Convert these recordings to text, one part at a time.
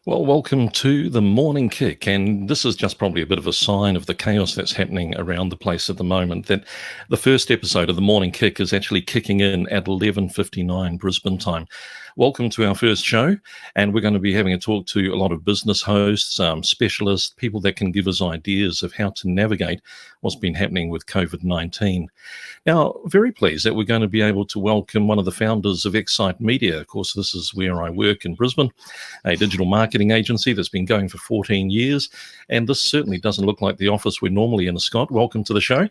Well, welcome to the morning kick. And this is just probably a bit of a sign of the chaos that's happening around the place at the moment, that the first episode of the morning kick is actually kicking in at 11:59 Brisbane time. Welcome to our first show. And we're going to be having a talk to a lot of business hosts, specialists, people that can give us ideas of how to navigate what's been happening with COVID-19. Now, very pleased that we're going to be able to welcome one of the founders of Excite Media. Of course, this is where I work in Brisbane, a digital marketing agency that's been going for 14 years. And this certainly doesn't look like the office we're normally in, Scott. Welcome to the show.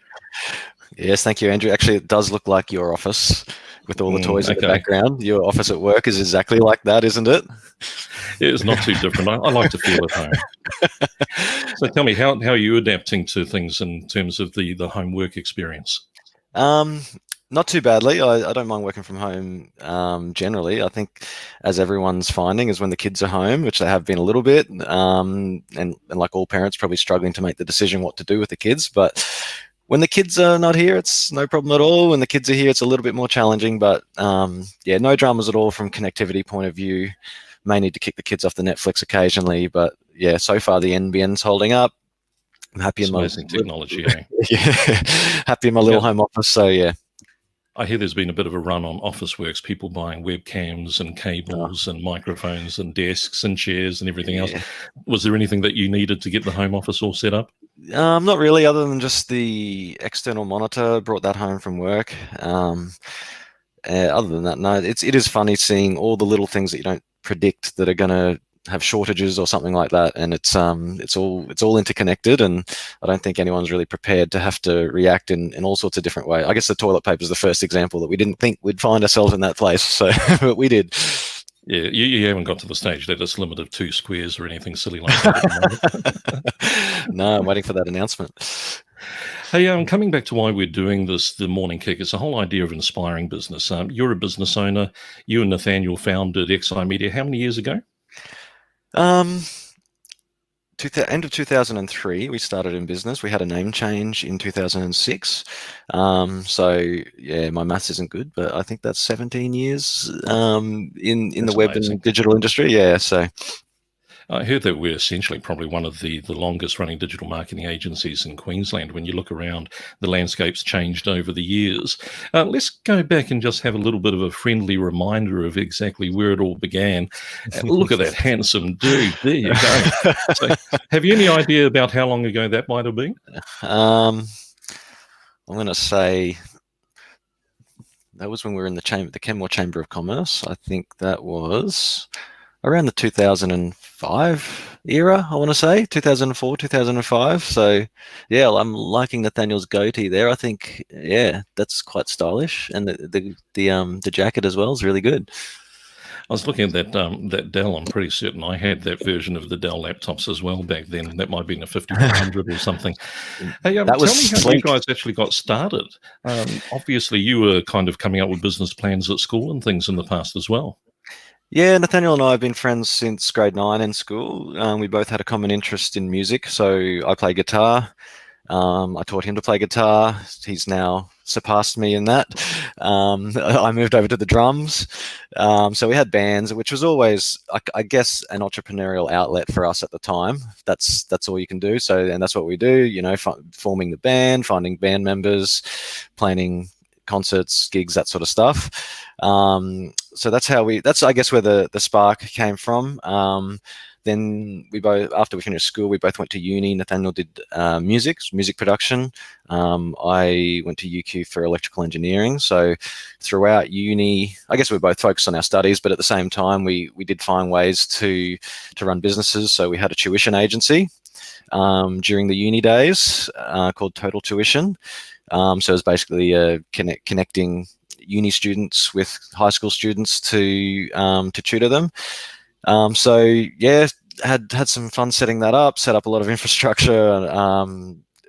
Yes, thank you, Andrew. Actually, it does look like your office with all the toys in the background. Your office at work is exactly like that, isn't it? It's not too different. I like to feel at home. So tell me, how are you adapting to things in terms of the home work experience? Not too badly. I don't mind working from home generally. I think, as everyone's finding, is when the kids are home, which they have been a little bit, and like all parents, probably struggling to make the decision what to do with the kids. But when the kids are not here, it's no problem at all. When the kids are here, it's a little bit more challenging. But yeah, no dramas at all from connectivity point of view. May need to kick the kids off the Netflix occasionally, but yeah, so far the NBN's holding up. I'm happy in my amazing technology. Eh? Yeah, happy in my little home office. So yeah. I hear there's been a bit of a run on Officeworks, people buying webcams and cables and microphones and desks and chairs and everything else. Was there anything that you needed to get the home office all set up? Not really, other than just the external monitor. Brought that home from work. Other than that, no. It is funny seeing all the little things that you don't predict that are going to have shortages or something like that, and it's all interconnected, and I don't think anyone's really prepared to have to react in all sorts of different ways. I guess the toilet paper is the first example that we didn't think we'd find ourselves in that place, so but we did. Yeah, you haven't got to the stage that it's limit of 2 squares or anything silly like that. No, I'm waiting for that announcement. Hey, coming back to why we're doing this, the morning kick, it's the whole idea of inspiring business. You're a business owner. You and Nathaniel founded Excite Media how many years ago? End of 2003, we started in business. We had a name change in 2006. So yeah, my maths isn't good, but I think that's 17 years in the web and digital industry. Yeah, so. I heard that we're essentially probably one of the longest running digital marketing agencies in Queensland. When you look around, the landscape's changed over the years. Let's go back and just have a little bit of a friendly reminder of exactly where it all began. Look at that handsome dude. There you go. So, have you any idea about how long ago that might have been? I'm going to say that was when we were in the Kenmore Chamber of Commerce. I think that was around the 2005 era, I want to say, 2004, 2005. So, yeah, I'm liking Nathaniel's goatee there. I think, yeah, that's quite stylish, and the jacket as well is really good. I was looking at that Dell. I'm pretty certain I had that version of the Dell laptops as well back then. That might have been a 5100 or something. Hey, tell me how you guys actually got started. Obviously, you were kind of coming up with business plans at school and things in the past as well. Yeah, Nathaniel and I have been friends since grade 9 in school. We both had a common interest in music. So I play guitar. I taught him to play guitar. He's now surpassed me in that. I moved over to the drums. So we had bands, which was always, I guess, an entrepreneurial outlet for us at the time. That's all you can do. So, and that's what we do, you know, forming the band, finding band members, planning concerts, gigs, that sort of stuff. So that's I guess where the spark came from. Then after we finished school, we both went to uni. Nathaniel did music production. I went to UQ for electrical engineering. So throughout uni, I guess we were both focused on our studies, but at the same time, we did find ways to run businesses. So we had a tuition agency during the uni days called Total Tuition. So it was basically connecting uni students with high school students to tutor them. So yeah, had some fun setting that up. Set up a lot of infrastructure,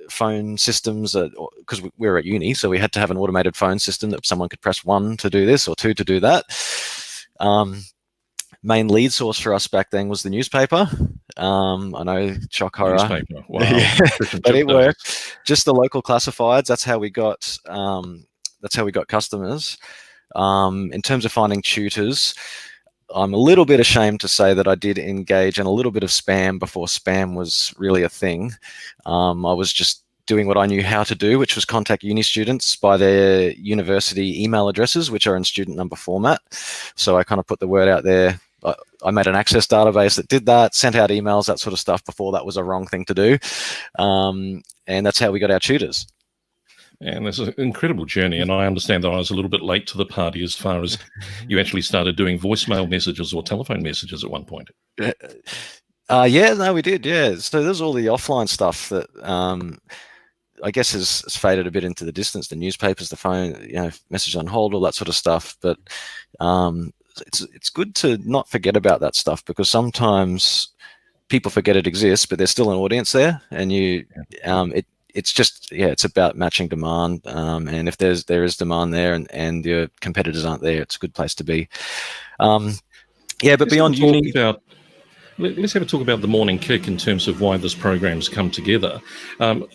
phone systems, because we were at uni, so we had to have an automated phone system that someone could press 1 to do this or 2 to do that. Main lead source for us back then was the newspaper. I know, shock horror. Newspaper. Wow. Yeah. But it worked. Just the local classifieds. That's how we got customers. In terms of finding tutors, I'm a little bit ashamed to say that I did engage in a little bit of spam before spam was really a thing. I was just doing what I knew how to do, which was contact uni students by their university email addresses, which are in student number format. So I kind of put the word out there. I made an access database that did that, sent out emails, that sort of stuff before that was a wrong thing to do. And that's how we got our tutors. And this is an incredible journey. And I understand that I was a little bit late to the party as far as you actually started doing voicemail messages or telephone messages at one point. Yeah, no, we did. Yeah. So there's all the offline stuff that I guess has faded a bit into the distance. The newspapers, the phone, message on hold, all that sort of stuff. But it's good to not forget about that stuff, because sometimes people forget it exists, but there's still an audience there, and it's just, it's about matching demand. And if there is demand there and your competitors aren't there, it's a good place to be. But beyond uni, let's have a talk about the Morning Kick in terms of why this program's come together.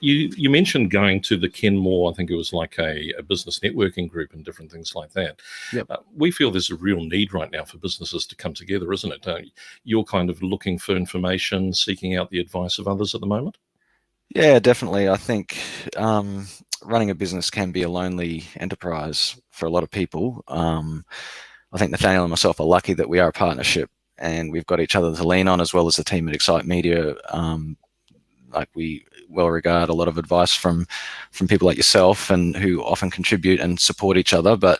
You mentioned going to the Kenmore, I think it was like a business networking group and different things like that. Yep. We feel there's a real need right now for businesses to come together, isn't it? You're kind of looking for information, seeking out the advice of others at the moment? Yeah, definitely. I think running a business can be a lonely enterprise for a lot of people. I think Nathaniel and myself are lucky that we are a partnership and we've got each other to lean on, as well as the team at Excite Media. Like, we well regard a lot of advice from people like yourself, and who often contribute and support each other. But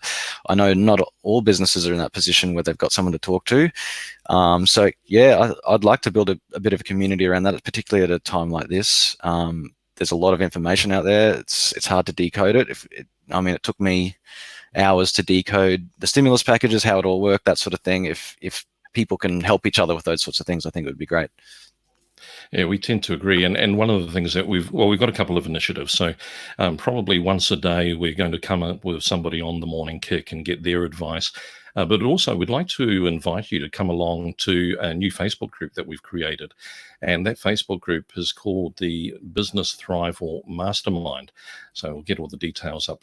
I know not all businesses are in that position where they've got someone to talk to. So yeah, I'd like to build a bit of a community around that, particularly at a time like this. There's a lot of information out there. It's hard to decode it. It took me hours to decode the stimulus packages, how it all worked, that sort of thing. If people can help each other with those sorts of things, I think it would be great. Yeah, we tend to agree. And one of the things that we've got a couple of initiatives. So probably once a day, we're going to come up with somebody on the Morning Kick and get their advice. But also, we'd like to invite you to come along to a new Facebook group that we've created. And that Facebook group is called the Business Thrival Mastermind. So we'll get all the details up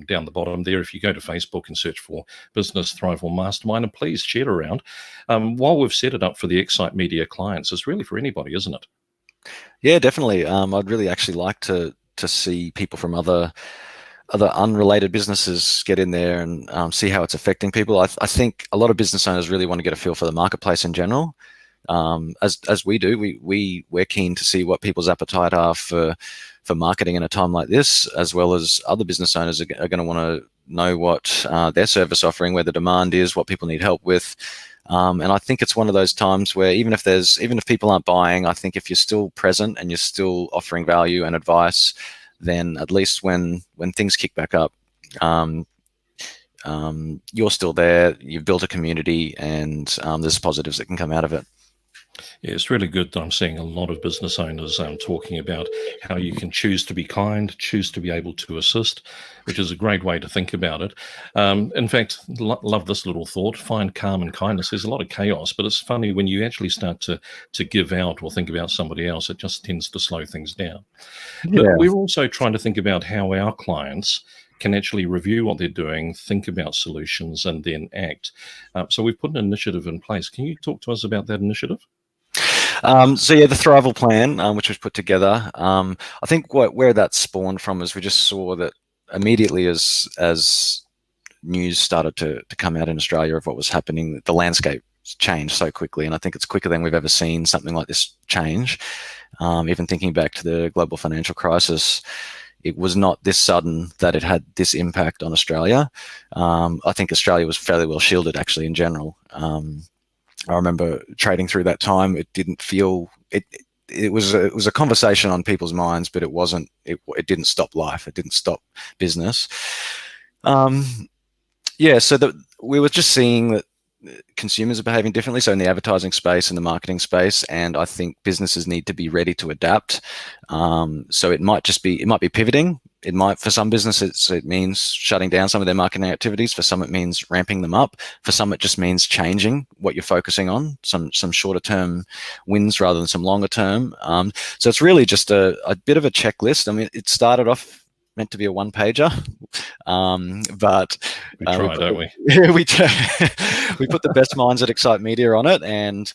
down the bottom there. If you go to Facebook and search for Business Thrival Mastermind, and please share it around. While we've set it up for the Excite Media clients, it's really for anybody, isn't it? Yeah, definitely. I'd really actually like to see people from other unrelated businesses get in there and see how it's affecting people. I think a lot of business owners really want to get a feel for the marketplace in general. As we do, we're keen to see what people's appetite are for marketing in a time like this, as well as other business owners are going to want to know what their service offering, where the demand is, what people need help with. And I think it's one of those times where even if people aren't buying, I think if you're still present and you're still offering value and advice, then at least when things kick back up, you're still there, you've built a community, and there's positives that can come out of it. Yeah, it's really good that I'm seeing a lot of business owners talking about how you can choose to be kind, choose to be able to assist, which is a great way to think about it. In fact, love this little thought: find calm and kindness. There's a lot of chaos, but it's funny when you actually start to give out or think about somebody else, it just tends to slow things down. Yeah. But we're also trying to think about how our clients can actually review what they're doing, think about solutions, and then act. So we've put an initiative in place. Can you talk to us about that initiative? So yeah, the Thrival plan, which was put together, I think where that spawned from is we just saw that immediately as news started to come out in Australia of what was happening, the landscape changed so quickly, and I think it's quicker than we've ever seen something like this change. Even thinking back to the global financial crisis, it was not this sudden that it had this impact on Australia. I think Australia was fairly well shielded, actually, in general. I remember trading through that time. It didn't feel it was a conversation on people's minds, but it wasn't. It didn't stop life. It didn't stop business. So we were just seeing that consumers are behaving differently. So in the advertising space and the marketing space, and I think businesses need to be ready to adapt. So it might be pivoting. It might, for some businesses, it means shutting down some of their marketing activities. For some, it means ramping them up. For some, it just means changing what you're focusing on, some shorter term wins rather than some longer term. So it's really just a bit of a checklist. I mean, it started off meant to be a one-pager, but We try, don't we? we we put the best minds at Excite Media on it, and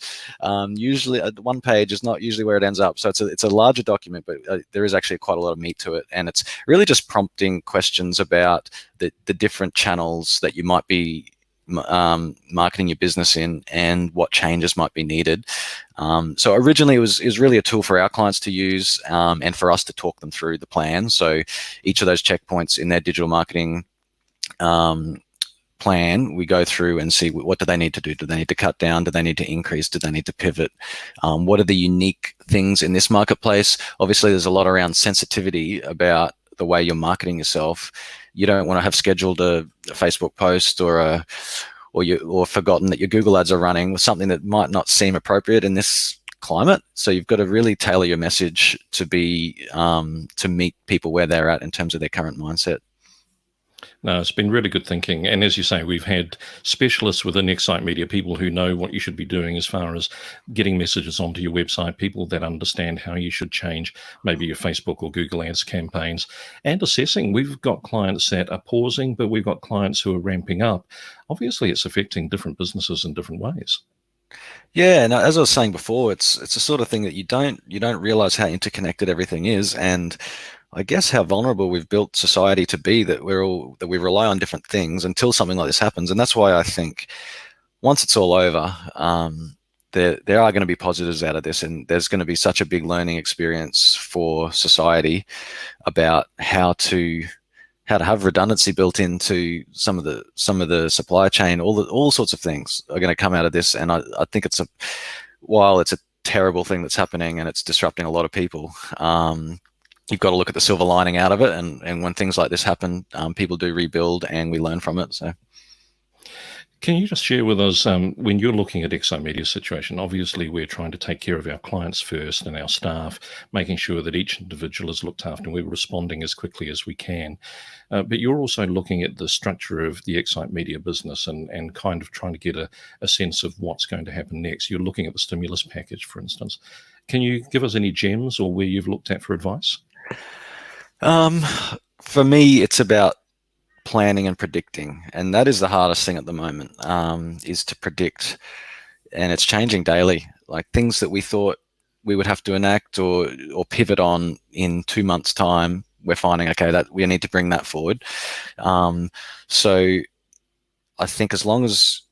usually one page is not usually where it ends up. So it's a larger document, but there is actually quite a lot of meat to it, and it's really just prompting questions about the different channels that you might be marketing your business in and what changes might be needed. So originally it was really a tool for our clients to use and for us to talk them through the plan. So each of those checkpoints in their digital marketing plan, we go through and see what do they need to do. Do they need to cut down? Do they need to increase? Do they need to pivot? What are the unique things in this marketplace? Obviously, there's a lot around sensitivity about the way you're marketing yourself. You don't want to have scheduled a Facebook post or forgotten that your Google ads are running with something that might not seem appropriate in this climate. So you've got to really tailor your message to be to meet people where they're at in terms of their current mindset. No, it's been really good thinking. And as you say, we've had specialists within Excite Media, people who know what you should be doing as far as getting messages onto your website, people that understand how you should change maybe your Facebook or Google Ads campaigns, and assessing. We've got clients that are pausing, but we've got clients who are ramping up. Obviously, it's affecting different businesses in different ways. Yeah, and as I was saying before, it's the sort of thing that you don't realize how interconnected everything is, and I guess how vulnerable we've built society to be, that we rely on different things until something like this happens. And that's why I think once it's all over, there are going to be positives out of this, and there's going to be such a big learning experience for society about how to have redundancy built into some of the supply chain. All sorts of things are going to come out of this, and I think while it's a terrible thing that's happening and it's disrupting a lot of people, you've got to look at the silver lining out of it, and when things like this happen, people do rebuild and we learn from it. So, can you just share with us, when you're looking at Excite Media's situation, obviously we're trying to take care of our clients first and our staff, making sure that each individual is looked after and we're responding as quickly as we can. But you're also looking at the structure of the Excite Media business and kind of trying to get a sense of what's going to happen next. You're looking at the stimulus package, for instance. Can you give us any gems or where you've looked at for advice? For me, it's about planning and predicting, and that is the hardest thing at the moment, is to predict, and it's changing daily. Like things that we thought we would have to enact or pivot on in 2 months' time, we're finding, okay, that we need to bring that forward. So I think as long as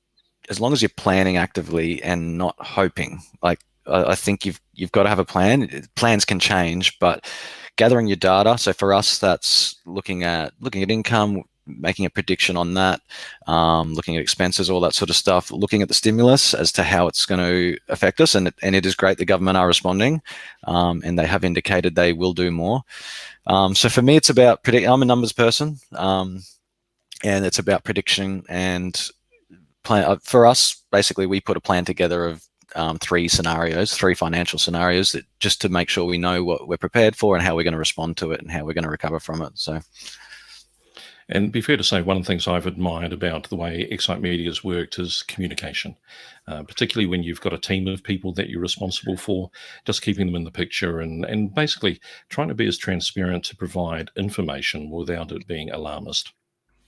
you're planning actively and not hoping, like I think you've got to have a plan. Plans can change, but gathering your data. So for us, that's looking at income, making a prediction on that, looking at expenses, all that sort of stuff, looking at the stimulus as to how it's going to affect us. And it is great the government are responding, and they have indicated they will do more. So for me, it's about predicting. I'm a numbers person, and it's about prediction and plan. For us, basically, we put a plan together of 3 financial scenarios, that just to make sure we know what we're prepared for and how we're going to respond to it and how we're going to recover from it. So, and be fair to say, one of the things I've admired about the way Excite Media has worked is communication, particularly when you've got a team of people that you're responsible for, just keeping them in the picture and basically trying to be as transparent to provide information without it being alarmist.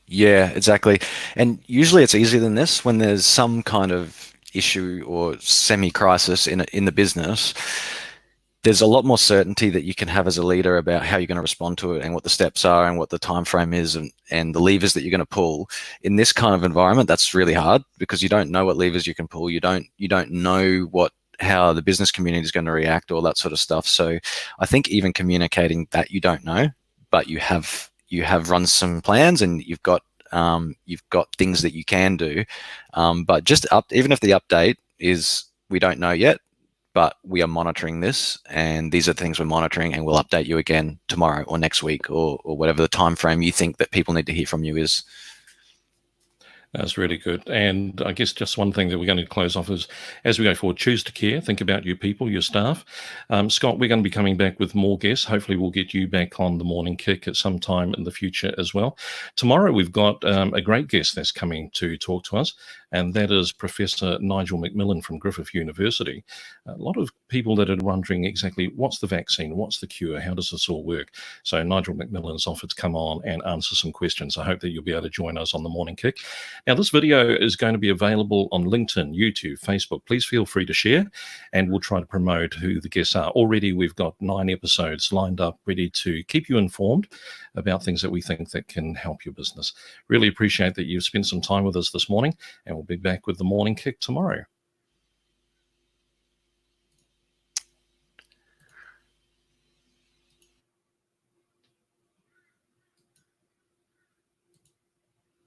Yeah, exactly. And usually it's easier than this when there's some kind of issue or semi-crisis in the business. There's a lot more certainty that you can have as a leader about how you're going to respond to it and what the steps are and what the time frame is and the levers that you're going to pull. In this kind of environment, that's really hard because you don't know what levers you can pull. You don't know how the business community is going to react, all that sort of stuff. So I think even communicating that you don't know, but you have run some plans and you've got things that you can do, but just even if the update is we don't know yet, but we are monitoring this, and these are the things we're monitoring, and we'll update you again tomorrow or next week or whatever the time frame you think that people need to hear from you is. That's really good. And I guess just one thing that we're going to close off is, as we go forward, choose to care. Think about your people, your staff. Scott, we're going to be coming back with more guests. Hopefully we'll get you back on the Morning Kick at some time in the future as well. Tomorrow we've got a great guest that's coming to talk to us, and that is Professor Nigel McMillan from Griffith University. A lot of people that are wondering exactly what's the vaccine, what's the cure, how does this all work? So Nigel McMillan's offered to come on and answer some questions. I hope that you'll be able to join us on the Morning Kick. Now, this video is going to be available on LinkedIn, YouTube, Facebook. Please feel free to share, and we'll try to promote who the guests are. Already, we've got 9 episodes lined up, ready to keep you informed about things that we think that can help your business. Really appreciate that you've spent some time with us this morning, and we'll be back with the Morning Kick tomorrow.